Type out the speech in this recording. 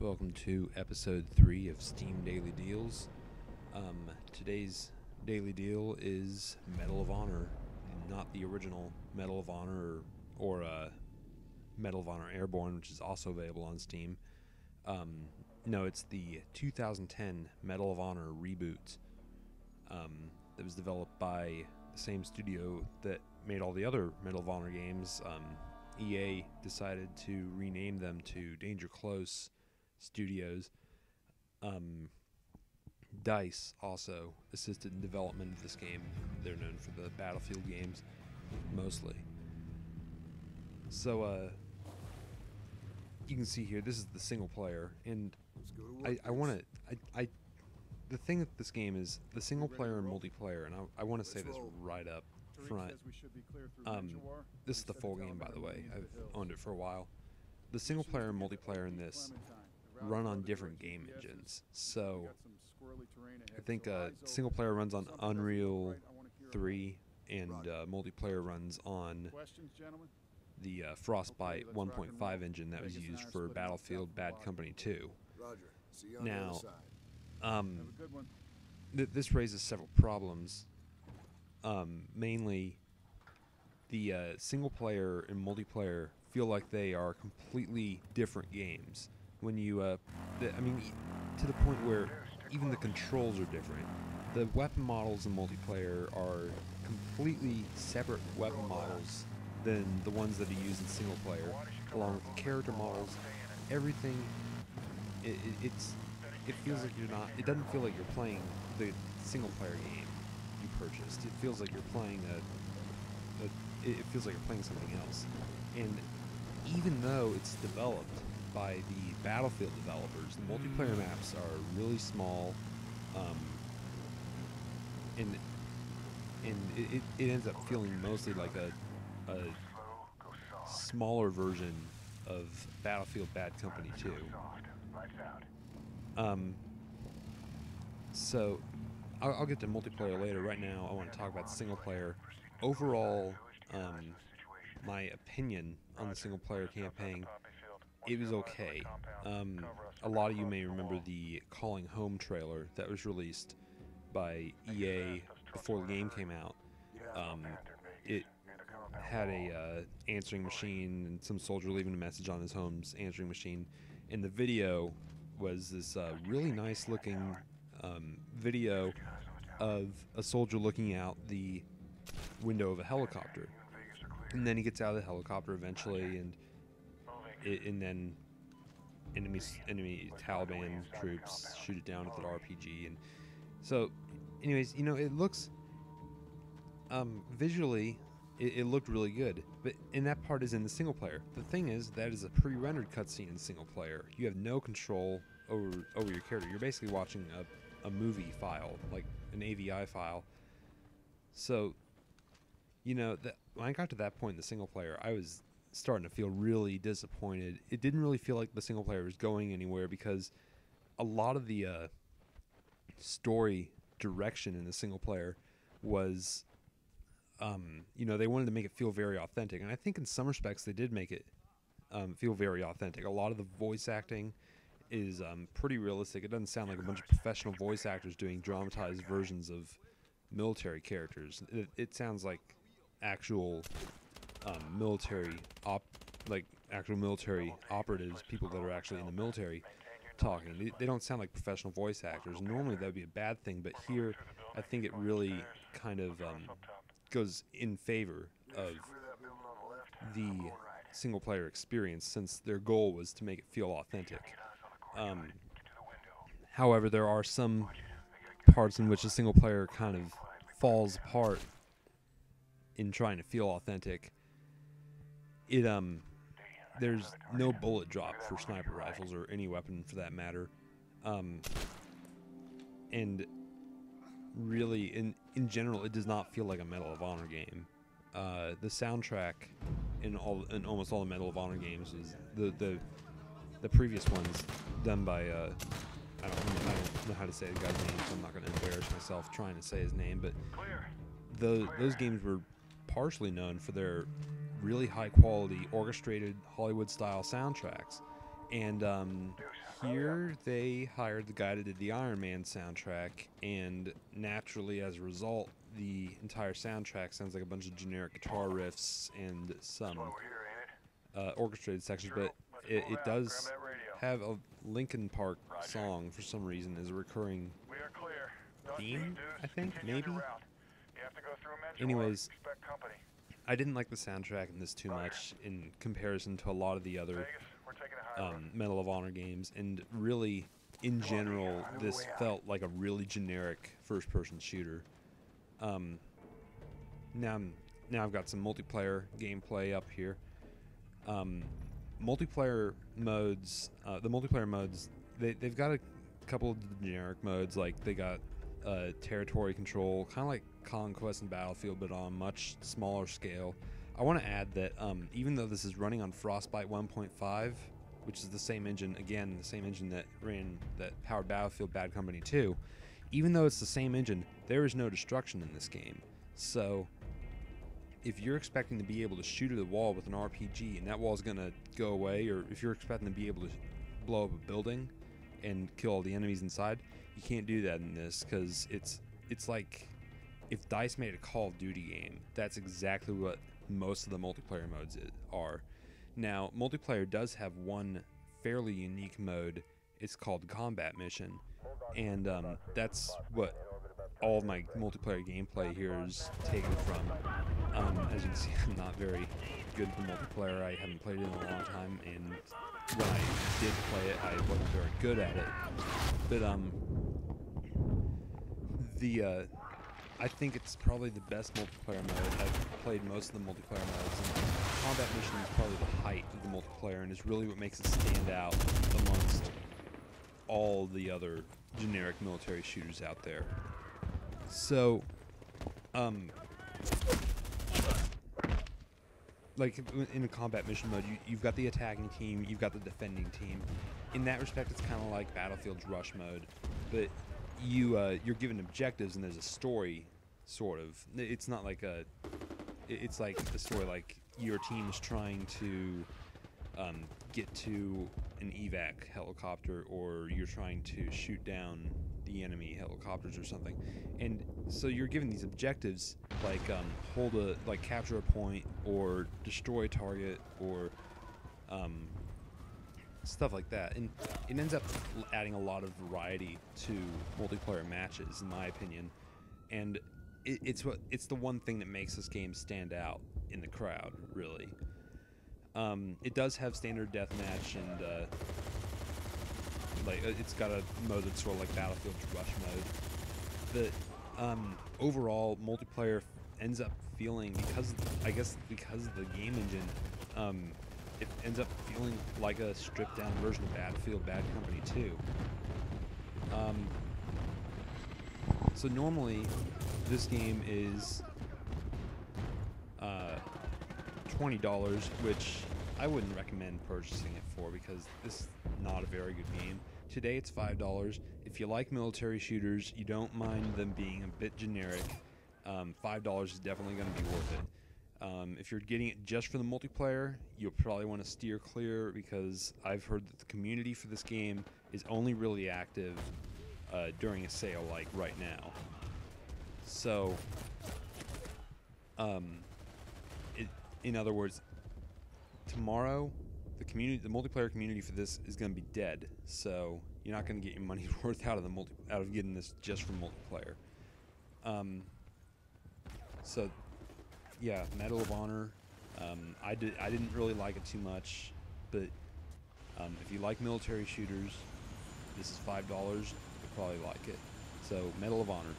Welcome to episode 3 of Steam Daily Deals. Today's daily deal is Medal of Honor, not the original Medal of Honor or Medal of Honor Airborne, which is also available on Steam. No, it's the 2010 Medal of Honor reboot that was developed by the same studio that made all the other Medal of Honor games. EA decided to rename them to Danger Close Studios. DICE also assisted in development of this game. They're known for the Battlefield games, mostly. So, you can see here, this is the single player, and I want to, the thing with this game is the single player and multiplayer, and I want to say this right up front. This is the full game, by the way. I've owned it for a while. The single player and multiplayer in this run on different game engines. So I think single player runs on Unreal 3 and multiplayer runs on the Frostbite 1.5 engine that was used for Battlefield Bad Company 2. Now, this raises several problems. Mainly, the single player and multiplayer feel like they are completely different games. When you, to the point where even the controls are different. The weapon models in multiplayer are completely separate weapon models than the ones that are used in single player, along with the character models. Everything, it feels like it doesn't feel like you're playing the single player game you purchased. It feels like you're playing it feels like you're playing something else. And even though it's developed by the Battlefield developers, the multiplayer maps are really small, and it ends up feeling mostly like a smaller version of Battlefield Bad Company 2. So I'll get to multiplayer later. Right now I want to talk about single player. Overall, my opinion on the single player campaign, it was okay. A lot of you may remember the Calling Home trailer that was released by EA before the game came out. It had a answering machine and some soldier leaving a message on his home's answering machine. And the video was this really nice looking video of a soldier looking out the window of a helicopter. And then he gets out of the helicopter eventually, and then enemy Taliban troops shoot it down with an RPG. And so, anyways, it looks visually, it looked really good. And that part is in the single player. The thing is, that is a pre-rendered cutscene in single player. You have no control over your character. You're basically watching a movie file, like an AVI file. So, when I got to that point in the single player, I was starting to feel really disappointed. It didn't really feel like the single player was going anywhere because a lot of the story direction in the single player was, they wanted to make it feel very authentic. And I think in some respects they did make it feel very authentic. A lot of the voice acting is pretty realistic. It doesn't sound like a bunch of professional voice actors doing dramatized versions of military characters. It sounds like actual military operatives, people that are actually in the military talking. They don't sound like professional voice actors. Normally that would be a bad thing, but here I think it really kind of goes in favor of the single player experience, since their goal was to make it feel authentic. However, there are some parts in which the single player kind of falls apart in trying to feel authentic. There's no bullet drop for sniper rifles or any weapon for that matter, and really in general it does not feel like a Medal of Honor game. The soundtrack in almost all the Medal of Honor games is the previous ones done by I don't know how to say the guy's name, so I'm not going to embarrass myself trying to say his name, but those games were partially known for their really high quality orchestrated Hollywood style soundtracks, And here they hired the guy that did the Iron Man soundtrack, and naturally, as a result, the entire soundtrack sounds like a bunch of generic guitar riffs and some orchestrated sections, but it does have a Linkin Park song for some reason as a recurring theme, I think, maybe? Anyways, I didn't like the soundtrack in this too much in comparison to a lot of the other Medal of Honor games, and really, in general, this felt like a really generic first-person shooter. Now I've got some multiplayer gameplay up here. Multiplayer modes, the multiplayer modes, they've got a couple of generic modes, like they got territory control, kind of like Conquest and Battlefield, but on a much smaller scale. I want to add that even though this is running on Frostbite 1.5, which is the same engine, again, the same engine that powered Battlefield Bad Company 2, even though it's the same engine, there is no destruction in this game. So if you're expecting to be able to shoot at a wall with an RPG and that wall's going to go away, or if you're expecting to be able to blow up a building and kill all the enemies inside, you can't do that in this, because it's like if DICE made a Call of Duty game, that's exactly what most of the multiplayer modes are. Now, multiplayer does have one fairly unique mode. It's called Combat Mission, and that's what all of my multiplayer gameplay here is taken from. As you can see, I'm not very good at the multiplayer. I haven't played it in a long time, and when I did play it, I wasn't very good at it. But I think it's probably the best multiplayer mode. I've played most of the multiplayer modes, and Combat Mission is probably the height of the multiplayer, and is really what makes it stand out amongst all the other generic military shooters out there. So, like in a Combat Mission mode, you've got the attacking team, you've got the defending team. In that respect, it's kind of like Battlefield's Rush mode, but you're given objectives and there's a story, sort of. It's not like it's like a story like your team's trying to get to an evac helicopter, or you're trying to shoot down the enemy helicopters or something. And so you're given these objectives, like capture a point, or destroy a target, or stuff like that, and it ends up adding a lot of variety to multiplayer matches, in my opinion. And it's the one thing that makes this game stand out in the crowd, really. It does have standard deathmatch, and it's got a mode that's sort of like Battlefield's Rush mode. But overall, multiplayer ends up feeling, because of the game engine, it ends up feeling like a stripped-down version of Battlefield Bad Company 2. So normally, this game is $20, which I wouldn't recommend purchasing it for, because this is not a very good game. Today it's $5. If you like military shooters, you don't mind them being a bit generic, $5 is definitely going to be worth it. If you're getting it just for the multiplayer, you'll probably want to steer clear, because I've heard that the community for this game is only really active during a sale like right now. So, in other words, tomorrow the multiplayer community for this is going to be dead. So you're not going to get your money's worth out of getting this just for multiplayer. So, yeah, Medal of Honor. I didn't really like it too much, but if you like military shooters, this is $5. You'll probably like it. So, Medal of Honor.